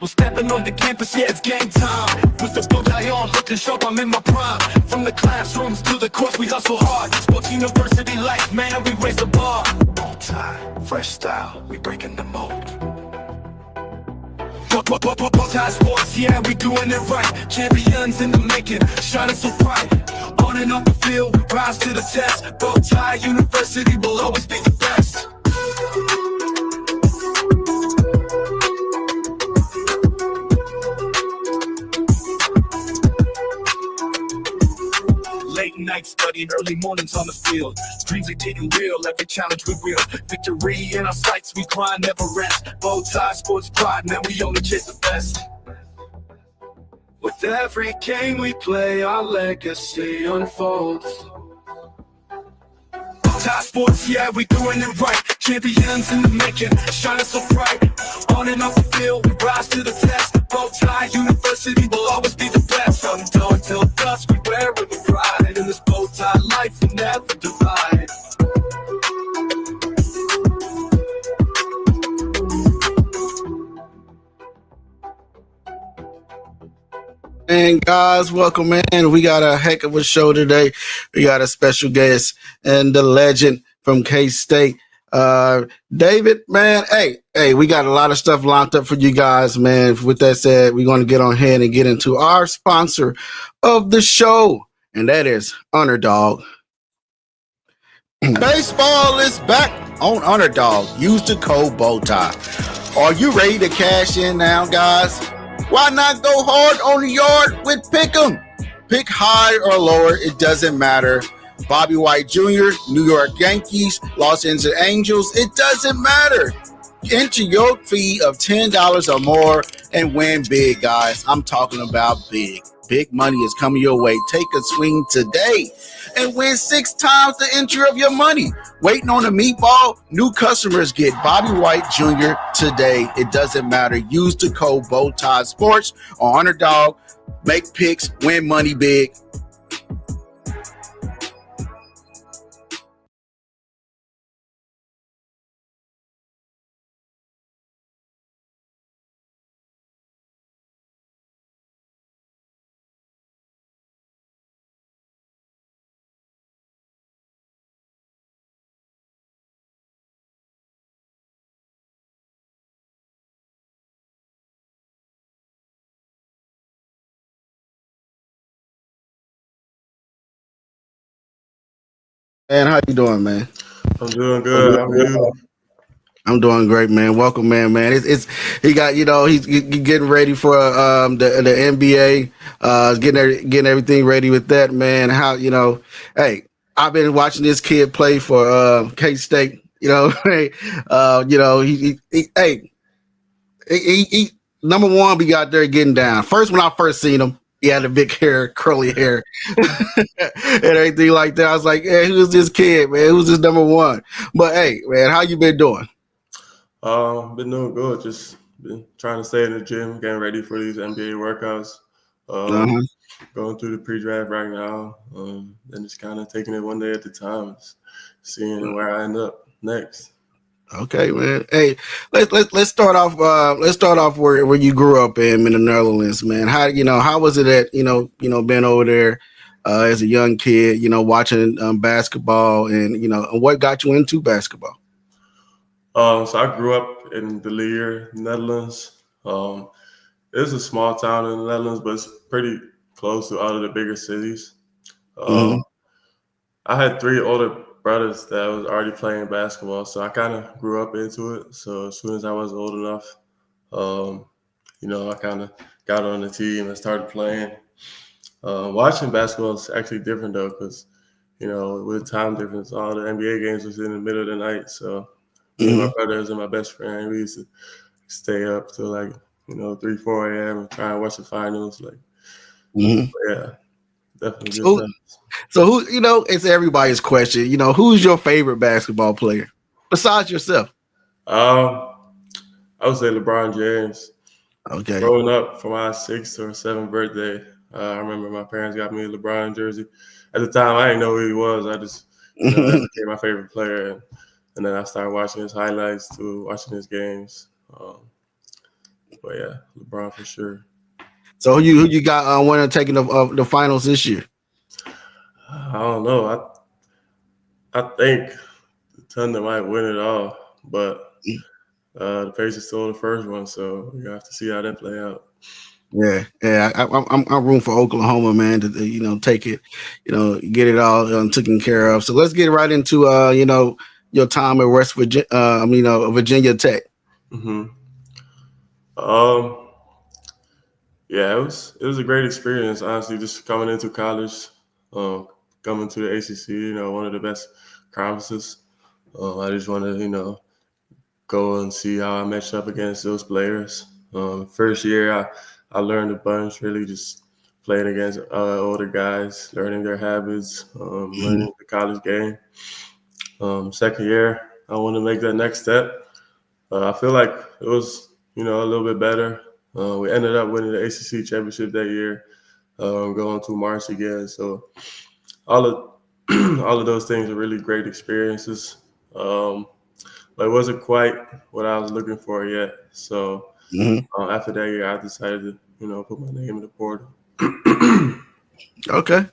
We're stepping on the campus, yeah, it's game time. With the BowTie on, looking sharp, I'm in my prime. From the classrooms to the courts, we hustle hard. Sports university life, man, we raise the bar. BowTie, fresh style, we breaking the mold. BowTie Sports, yeah, we doing it right. Champions in the making, shining so bright. On and off the field, we rise to the test. BowTie University will always be the best. Late night studying, early mornings on the field. Dreams are getting real, every challenge we will. Victory in our sights, we grind, never rest. BowTie Sports pride, man, we only chase the best. With every game we play, our legacy unfolds. BowTie Sports, yeah, we doing it right. Champions in the making, shining so bright. On and off the field, we rise to the test. BowTie University will always be the best. From dawn till dusk, we wear it with pride. In this BowTie life, we never divide. And guys, welcome in. We got a heck of a show today. We got a special guest and the legend from K-State, David, man. Hey, we got a lot of stuff lined up for you guys, man. With that said, we're going to get on ahead and get into our sponsor of the show, and that is Underdog. Baseball is back on Underdog. Use the code BowTie. Are you ready to cash in now, guys? Why not go hard on the yard with Pick'em? Pick high or lower, it doesn't matter. Bobby White Jr., New York Yankees, Los Angeles Angels, it doesn't matter. Enter your fee of $10 or more and win big, guys. I'm talking about big. Big money is coming your way. Take a swing today and win 6 times the entry of your money. Waiting on a meatball? New customers get Bobby White Jr. today. It doesn't matter. Use the code BowTie Sports on Underdog. Make picks, win money big. Man, how you doing, man? I'm doing good. How are you? I'm doing great, man. Welcome, man. It's he got, he's getting ready for the NBA, getting everything ready with that, man. How hey, I've been watching this kid play for K-State. Hey, he number one, we got there getting down. When I first seen him, he had a big hair, curly hair, and everything like that. I was like, hey, who's this kid, man? Who's this number one? But hey, man, how you been doing? Been doing good. Just been trying to stay in the gym, getting ready for these NBA workouts. Going through the pre-draft right now, and just kind of taking it one day at a time, seeing where I end up next. Okay, man. Hey, let's start off. Let's start off where you grew up in the Netherlands, man. How was it at being over there as a young kid, watching basketball, and what got you into basketball? So I grew up in De Lier, Netherlands. It's a small town in the Netherlands, but it's pretty close to all of the bigger cities. I had 3 older brothers that was already playing basketball, so I kind of grew up into it. So as soon as I was old enough, I kind of got on the team and started playing. Watching basketball is actually different though, because with time difference, all the NBA games was in the middle of the night. So my brothers and my best friend, we used to stay up till 3, 4 a.m. and try and watch the finals. Yeah, definitely. So who, it's everybody's question. Who's your favorite basketball player besides yourself? I would say LeBron James. Okay. Growing up for my 6th or 7th birthday, I remember my parents got me a LeBron jersey. At the time, I didn't know who he was. I just that became my favorite player, and then I started watching his highlights too, watching his games. But yeah, LeBron for sure. So who you got winning taking the finals this year? I don't know. I think the Thunder might win it all, but the Pacers stole the first one, so we have to see how that play out. Yeah. I'm rooting for Oklahoma, man, to take it, get it all taken care of. So let's get right into your time at West Virginia, Virginia Tech. Mm-hmm. Yeah, it was a great experience, honestly, just coming into college, coming to the ACC, one of the best conferences. I just want to, go and see how I match up against those players. First year, I learned a bunch, really just playing against older guys, learning their habits, learning the college game. Second year, I want to make that next step. I feel like it was, a little bit better. We ended up winning the ACC championship that year, going to March again. So all of those things are really great experiences. But it wasn't quite what I was looking for yet. So after that year, I decided to, put my name in the portal. Okay.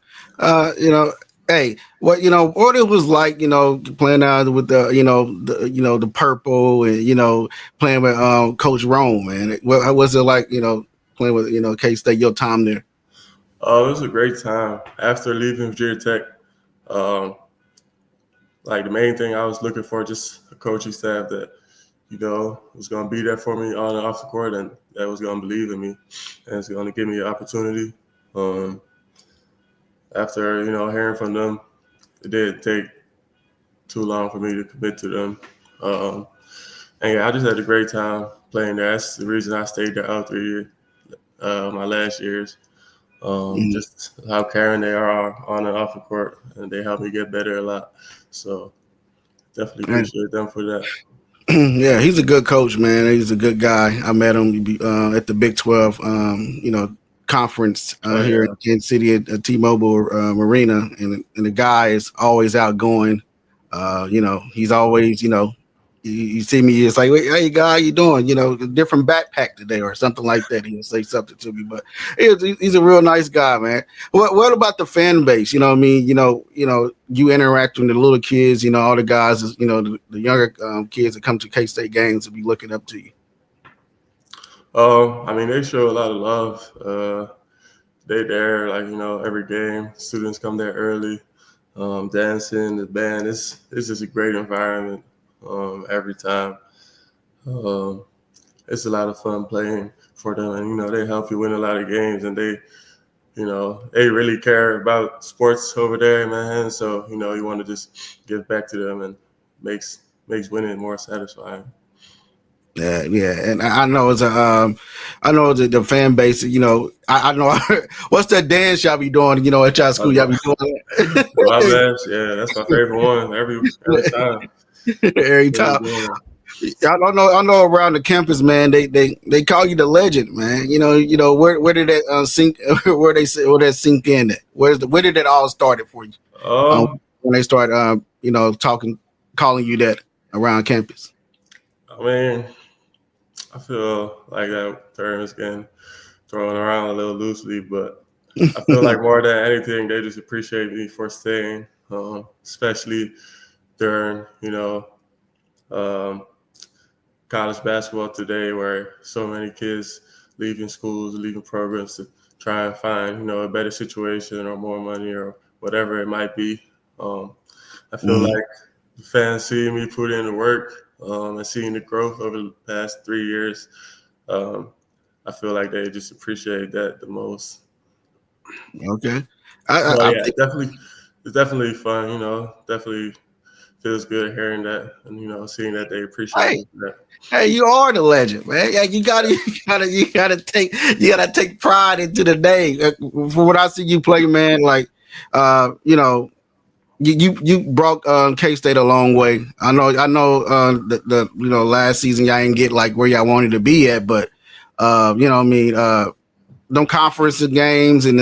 Hey, what it was like, playing out with the purple and, playing with Coach Rome, man. What was it like, playing with, K-State, your time there? It was a great time. After leaving Virginia Tech, like the main thing I was looking for, just a coaching staff that, was going to be there for me on and off the court, and that was going to believe in me and it's going to give me an opportunity. After, hearing from them, it didn't take too long for me to commit to them. And yeah, I just had a great time playing there. That's the reason I stayed there all 3 years, my last years. Just how caring they are on and off the court, and they help me get better a lot. So definitely appreciate them for that. Yeah, he's a good coach, man. He's a good guy. I met him at the Big 12, conference here in Kansas City at T-Mobile Arena, and the guy is always outgoing. He's always, you see me, it's like, hey, guy, how you doing? A different backpack today or something like that. He'll say something to me, but he's a real nice guy, man. What about the fan base? You interact with the little kids, all the guys, the younger kids that come to K-State games will be looking up to you. They show a lot of love. They there, every game. Students come there early, dancing, the band. It's just a great environment. Every time. It's a lot of fun playing for them, and they help you win a lot of games, and they really care about sports over there, man. So you want to just give back to them, and makes winning more satisfying. Yeah, and I know the fan base. I know what's that dance y'all be doing. At y'all school, y'all be doing that. Yeah, that's my favorite one every time. Every time. I know around the campus, man, they call you the legend, man. Where did that sink? Where that sink in? Where did it all started for you? When they start, calling you that around campus. I feel like that term is getting thrown around a little loosely, but I feel like more than anything, they just appreciate me for staying, especially during, college basketball today, where so many kids leaving schools, leaving programs to try and find, a better situation or more money or whatever it might be. I feel like the fans seeing me put in the work and seeing the growth over the past 3 years. I feel like they just appreciate that the most. Okay. It's definitely fun, definitely feels good hearing that and seeing that they appreciate that. Hey, you are the legend, man. Yeah, you gotta take pride into the name. From what I see you play, man, you brought K-State a long way. I know the last season y'all didn't get like where y'all wanted to be at, but them conference games and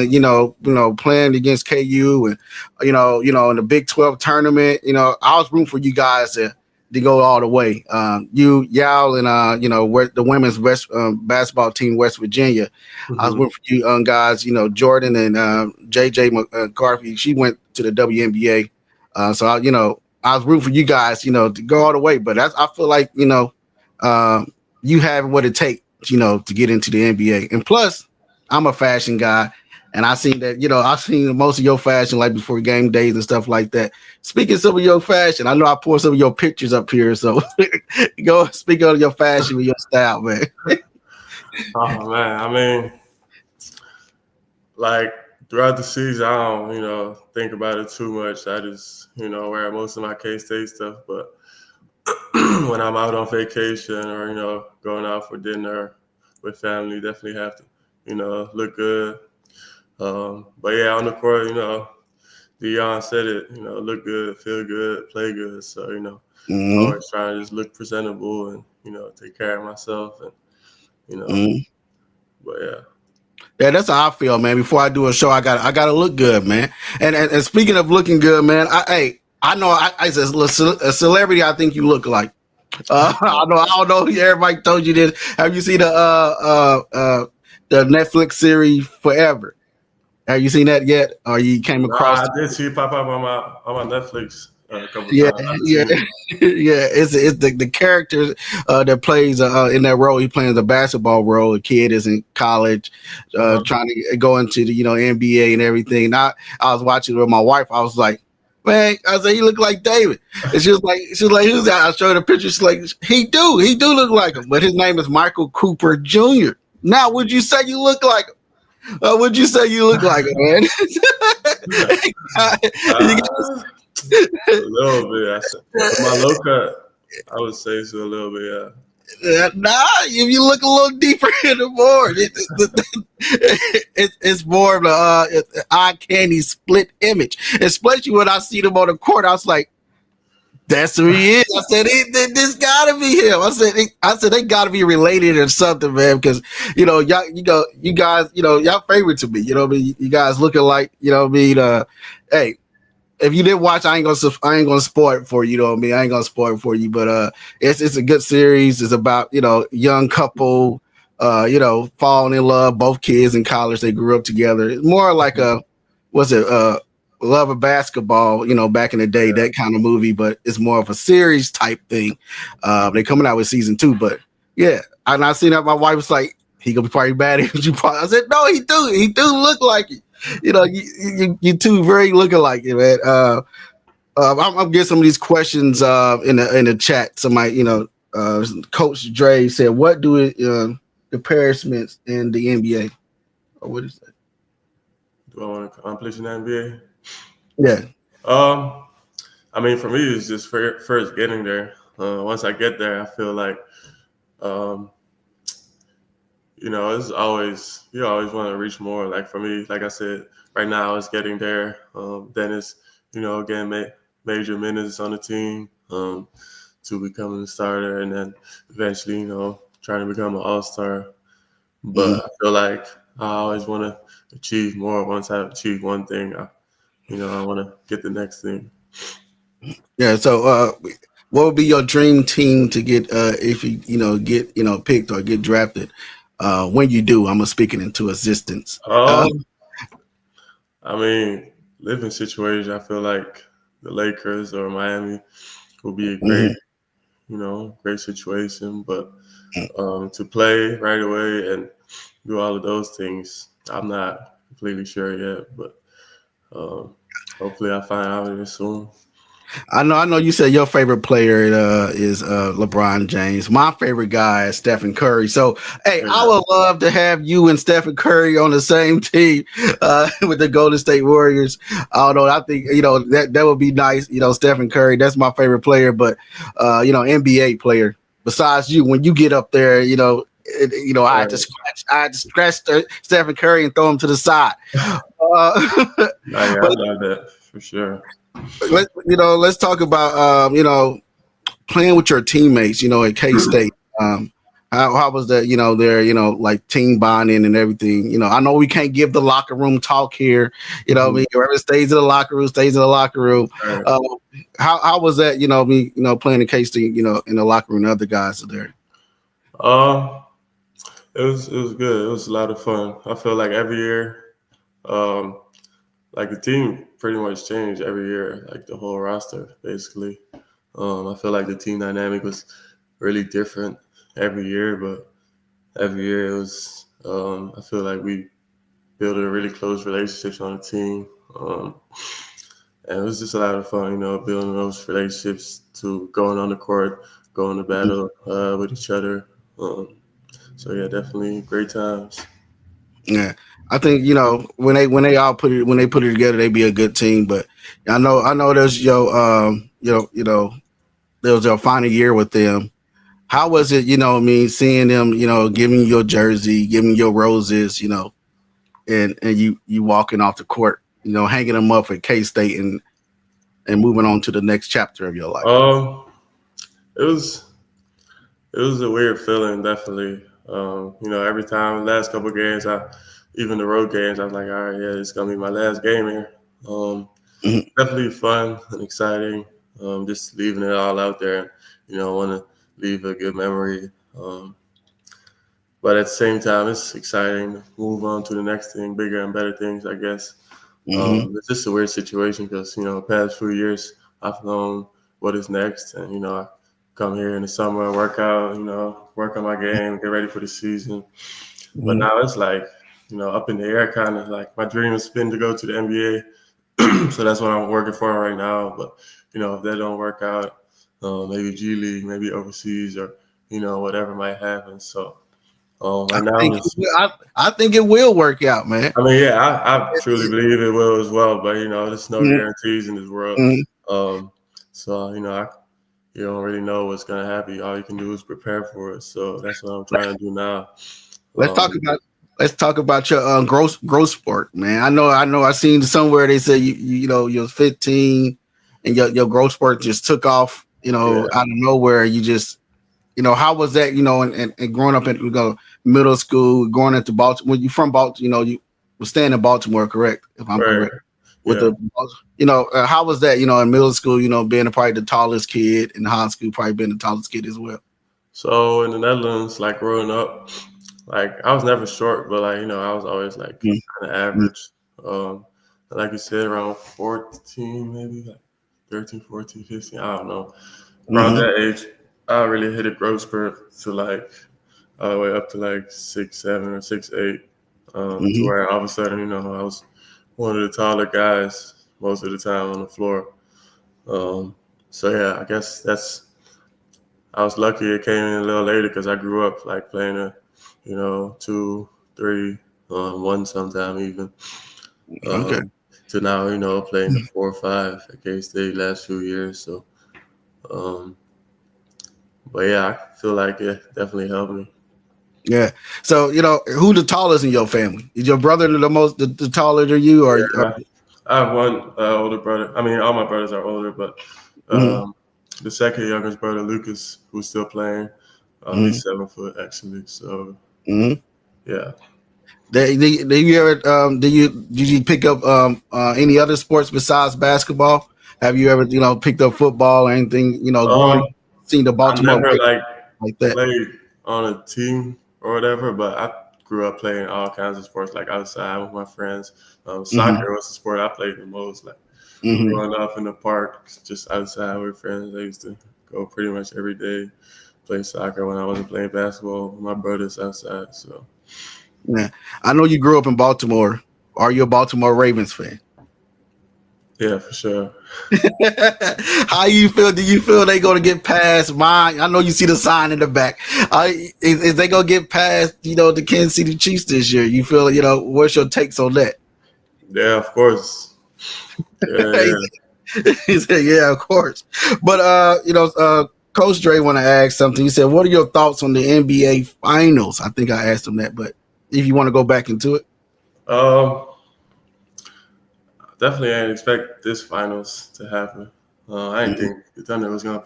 playing against KU and in the Big 12 tournament, I was rooting for you guys to to go all the way. Y'all and the women's basketball team, West Virginia. Mm-hmm. I was rooting for you guys. Jordan and JJ McCarthy. She went to the WNBA. So I was rooting for you guys. To go all the way. But I feel like you have what it takes. To get into the NBA. And plus, I'm a fashion guy. And I seen that, I've seen most of your fashion like before game days and stuff like that. Speaking of some of your fashion, I know I poured some of your pictures up here. So go speak on your fashion with your style, man. Oh, man. I mean, like throughout the season, I don't, think about it too much. I just, wear most of my K-State stuff. But when I'm out on vacation or, going out for dinner with family, definitely have to, look good. But yeah, on the court, Deion said it, look good, feel good, play good. So, always trying to just look presentable and, take care of myself and, but yeah. Yeah, that's how I feel, man. Before I do a show, I gotta look good, man. And speaking of looking good, man, I know I said a celebrity I think you look like. I don't know if everybody told you this. Have you seen the Netflix series Forever? Have you seen that yet? Or you came across? I did see it pop up on my Netflix a couple times. Yeah. It's the character that plays in that role. He plays a basketball role. A kid is in college, trying to go into the NBA and everything. And I was watching it with my wife. I was like, man, I said he look like David. And she's like, who's that? I showed her a picture. She's like, he do look like him, but his name is Michael Cooper Jr. Now, would you say you look like him? Would you say you look like it, man? A little bit. My low cut, I would say so a little bit, yeah. Nah, if you look a little deeper in the board, it's more of an eye candy split image. Especially when I see them on the court, I was like, that's who he is. I said, this gotta be him. I said they gotta be related or something, man. Because y'all, you guys, y'all favorite to me. You guys looking like, hey, if you didn't watch, I ain't gonna spoil it for you. I ain't gonna spoil it for you. But it's a good series. It's about young couple, falling in love. Both kids in college, they grew up together. It's more like Love of Basketball, back in the day, that kind of movie, but it's more of a series type thing. They're coming out with season 2, but yeah, I seen that. My wife was like, he gonna be probably bad. I said, no, he do look like it. You two very looking like it, man. I'm getting some of these questions in the chat. Somebody, Coach Dre said, what do the comparisons in the NBA? Or what is that? Do I want to accomplish in the NBA? Yeah. I mean, for me, it's just first getting there. Once I get there, I feel like, it's always, you always want to reach more. Like for me, like I said, right now it's getting there. Then it's, getting major minutes on the team to becoming a starter, and then eventually, trying to become an all-star. But I feel like I always want to achieve more. Once I achieve one thing, I want to get the next thing. Yeah. So, what would be your dream team to get if you get picked or get drafted? When you do, I'm speaking into existence. I mean, living situation. I feel like the Lakers or Miami will be a great, great situation. But to play right away and do all of those things, I'm not completely sure yet. But hopefully I find out soon. I know you said your favorite player is LeBron James. My favorite guy is Stephen Curry. So, hey, I would love to have you and Stephen Curry on the same team with the Golden State Warriors. I don't know. I think, that would be nice. Stephen Curry, that's my favorite player. But, NBA player, besides you, when you get up there, I had to scratch Stephen Curry and throw him to the side. I love that for sure. Let's talk about playing with your teammates. At K-State, How was that? Their like team bonding and everything. I know we can't give the locker room talk here. What I mean, whoever stays in the locker room stays in the locker room. Right. How was that? Playing the K-State, in the locker room, the other guys are there. It was good. It was a lot of fun. I feel like every year, like the team pretty much changed every year, like the whole roster basically. I feel like the team dynamic was really different every year, but every year it was. I feel like we built a really close relationships on the team, and it was just a lot of fun, building those relationships to going on the court, going to battle with each other. So yeah, definitely great times. Yeah, I think when they all put it together, they be a good team. But I know there's there was your final year with them. How was it? Seeing them, giving you your jersey, giving you your roses, and you walking off the court, hanging them up at K State and moving on to the next chapter of your life. It was a weird feeling, definitely. Every time, last couple of games, even the road games, I was like, all right, yeah, it's gonna be my last game here. Definitely fun and exciting. Just leaving it all out there. Want to leave a good memory. But at the same time, it's exciting to move on to the next thing, bigger and better things, I guess. It's just a weird situation because, past few years, I've known what is next. And, I come here in the summer, work out, work on my game, get ready for the season. But now it's like, up in the air, kind of like my dream has been to go to the NBA. So that's what I'm working for right now. But, if that don't work out, maybe G League, maybe overseas or, whatever might happen. So right now, I think it will work out, man. I mean, yeah, I truly believe it will as well. But, there's no guarantees in this world. So, you don't really know what's going to happen. All you can do is prepare for it. So that's what I'm trying to do now. Let's talk about your growth sport, man. I know. I seen somewhere they said you're 15 and your growth sport just took off. Out of nowhere. You just, how was that? And growing up in middle school, going into Baltimore. When you from Baltimore, you were staying in Baltimore, correct? If I'm correct. With how was that? In middle school, being probably the tallest kid, in high school, probably being the tallest kid as well. So in the Netherlands, like growing up, like I was never short, but like I was always like kind of average. Like you said, around 14, maybe like 13, 14, 15. I don't know. Around that age, I really hit a growth spurt to like all the way up to like 6'7" or 6'8", to where all of a sudden, I was one of the taller guys most of the time on the floor. So yeah, I guess I was lucky it came in a little later because I grew up like playing 2, 3, 1 sometime even. To now, playing the 4 or 5 at K-State last few years. So, but yeah, I feel like it definitely helped me. Yeah. So, who the tallest in your family? Is your brother the taller than you? Or I have one older brother. I mean, all my brothers are older, but the second youngest brother, Lucas, who's still playing, he's 7 foot actually. So, yeah. Did you ever did you pick up any other sports besides basketball? Have you ever picked up football or anything? Growing up, seeing the Baltimore. I never like that. Played on a team or whatever, but I grew up playing all kinds of sports, like outside with my friends. Soccer was the sport I played the most. Like growing up in the park, just outside with friends. I used to go pretty much every day play soccer when I wasn't playing basketball with my brothers outside. So. Yeah, I know you grew up in Baltimore. Are you a Baltimore Ravens fan? Yeah, for sure. How you feel? Do you feel they going to get past mine? I know you see the sign in the back. Is they going to get past the Kansas City Chiefs this year? You feel what's your takes on that? Yeah, of course. Yeah. He said, "Yeah, of course." But Coach Dre want to ask something. He said, "What are your thoughts on the NBA Finals?" I think I asked him that, but if you want to go back into it. Definitely I didn't expect this finals to happen. I didn't think the Thunder was gonna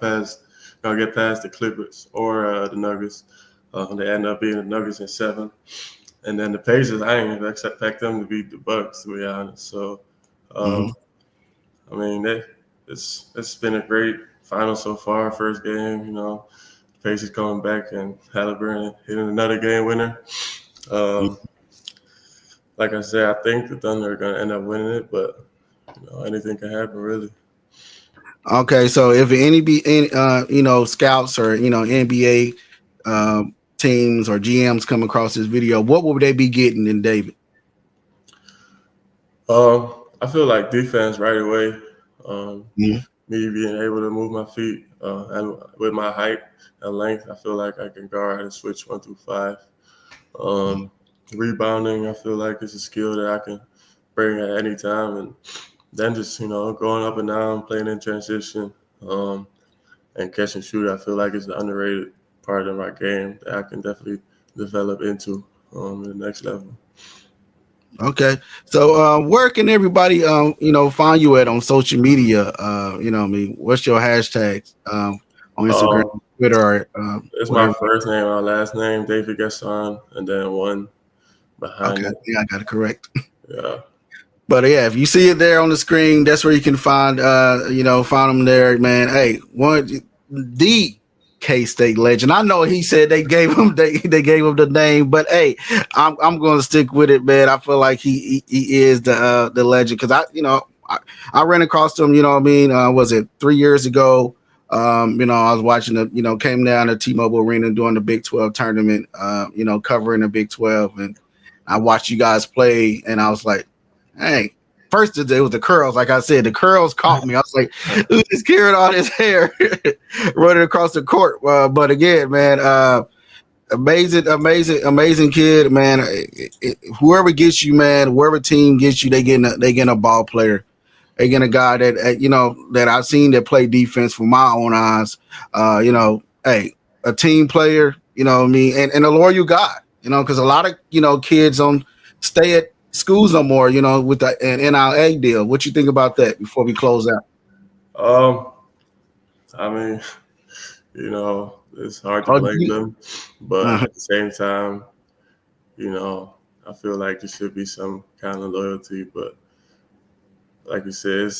get past the Clippers or the Nuggets. They ended up being the Nuggets in 7. And then the Pacers, I didn't even expect them to beat the Bucks, to be honest. So, I mean, it's been a great final so far. First game, Pacers coming back and Halliburton hitting another game winner. Like I said, I think the Thunder are going to end up winning it, but anything can happen, really. Okay, so if any scouts or NBA teams or GMs come across this video, what would they be getting in David? I feel like defense right away. Me being able to move my feet and with my height and length, I feel like I can guard and switch 1 through 5. Rebounding, I feel like it's a skill that I can bring at any time, and then just going up and down, playing in transition, and catch and shoot. I feel like it's an underrated part of my game that I can definitely develop into the next level. Okay, so where can everybody find you at on social media? What's your hashtags on Instagram, Twitter? It's my first name, my last name, David Gasson, and then 1 behind it. Yeah, I got it correct. Yeah. But yeah, if you see it there on the screen, that's where you can find find them there, man. Hey, the K-State legend. I know he said they gave him they gave him the name, but hey, I'm going to stick with it, man. I feel like he is the legend because I ran across him. Was it 3 years ago? I was watching came down to T-Mobile Arena during the Big 12 tournament. Covering the Big 12, and I watched you guys play, and I was like, hey. First, it was the curls. Like I said, the curls caught me. I was like, who's this kid with all his hair running across the court? But again, man, amazing kid, man. Whoever gets you, man, whoever team gets you, they getting a ball player. They getting a guy that that I've seen that play defense from my own eyes. Hey, a team player. And a loyal guy. Because a lot of kids don't stay at schools no more, with the NIL deal. What you think about that before we close out? I mean, it's hard to blame them, but at the same time, I feel like there should be some kind of loyalty. But like you said,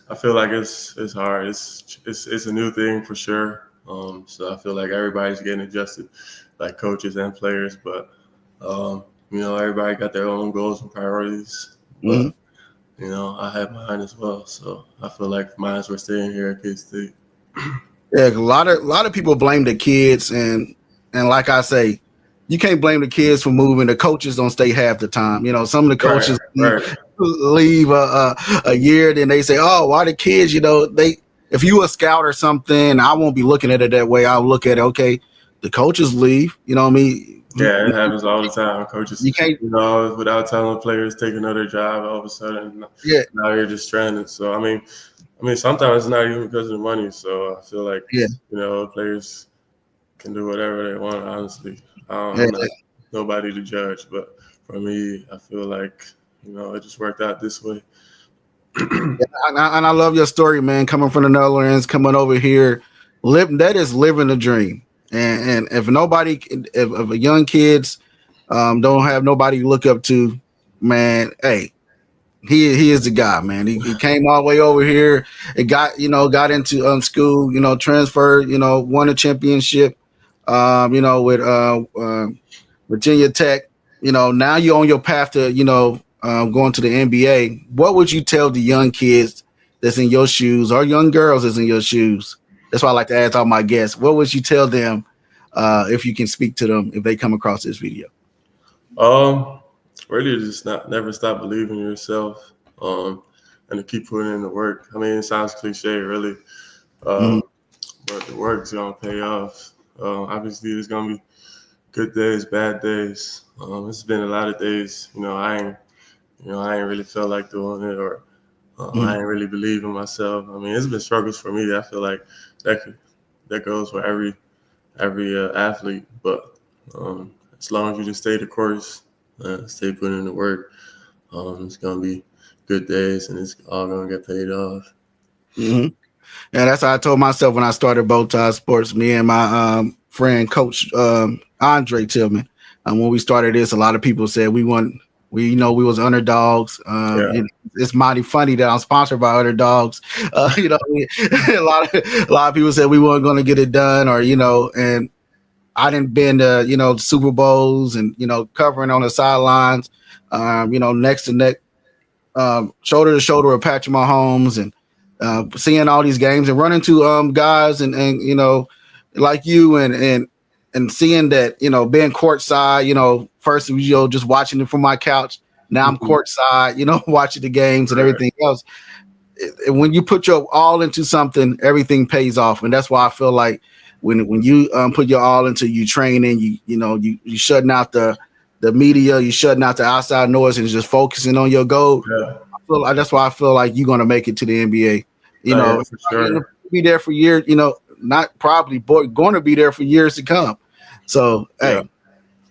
I feel like it's hard. It's a new thing for sure. So I feel like everybody's getting adjusted, like coaches and players, but. Everybody got their own goals and priorities, but I have mine as well. So I feel like mine were staying here at K-State. Yeah, a lot of people blame the kids, and like I say, you can't blame the kids for moving. The coaches don't stay half the time. Some of the coaches leave a year, then they say, "Oh, why the kids?" If you a scout or something, I won't be looking at it that way. I'll look at it. Okay, the coaches leave. You know what I mean? Yeah, it happens all the time. Coaches, you can't, without telling players, take another job all of a sudden. Yeah, now you're just stranded. So I mean, sometimes it's not even because of the money. So I feel like players can do whatever they want. Honestly, I'm not nobody to judge, but for me, I feel like it just worked out this way. And I love your story, man. Coming from the Netherlands, coming over here, that is living the dream. And if a young kids don't have nobody to look up to, man, hey, he is the guy, man. He came all the way over here and got into school, transferred, won a championship, with Virginia Tech. Now you're on your path to going to the NBA. What would you tell the young kids that's in your shoes or young girls that's in your shoes? That's why I like to ask all my guests. What would you tell them if you can speak to them if they come across this video? Really just never stop believing in yourself and to keep putting in the work. I mean, it sounds cliche, really, but the work's going to pay off. Obviously, there's going to be good days, bad days. It's been a lot of days, I ain't really felt like doing it or I ain't really believe in myself. I mean, it's been struggles for me. I feel like that goes for every athlete. But as long as you just stay the course, stay putting in the work, it's gonna be good days, and it's all gonna get paid off. And that's how I told myself when I started BowTie Sports. Me and my friend, Coach Andre Tillman. When we started this, a lot of people said we was underdogs. It's mighty funny that I'm sponsored by underdogs. A lot of people said we weren't going to get it done, or and I didn't been to Super Bowls and covering on the sidelines, neck to neck, shoulder to shoulder with Patrick Mahomes, and seeing all these games and running to guys and like you and seeing that being courtside, first just watching it from my couch. Now I'm courtside, watching the games and everything else. When you put your all into something, everything pays off, and that's why I feel like when you put your all into you training, you shutting out the media, you shutting out the outside noise, and just focusing on your goal. Yeah. That's why I feel like you're gonna make it to the NBA. For sure. Be there for years. Not probably, but going to be there for years to come. So hey,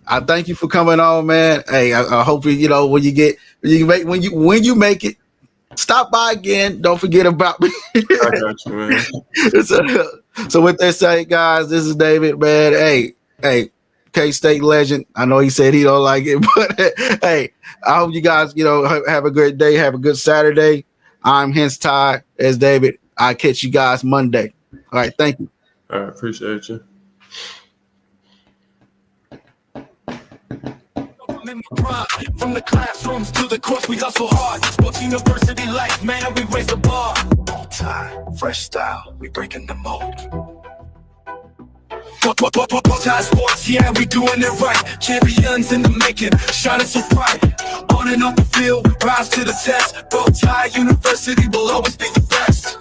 I thank you for coming on, man. Hey, I hope when you make it, stop by again. Don't forget about me. I got you, man. So with that said, guys, this is David, man. Hey, K-State legend. I know he said he don't like it, but hey, I hope you guys, have a great day. Have a good Saturday. I'm Hense Todd as David. I'll catch you guys Monday. All right, thank you. All right, appreciate you. From the classrooms to the courts, we hustle hard. Sports university life, man, we raise the bar. BowTie, fresh style, we breaking the mold. BowTie Sports, yeah, we doing it right. Champions in the making, shining so bright. On and off the field, rise to the test. BowTie University will always be the best.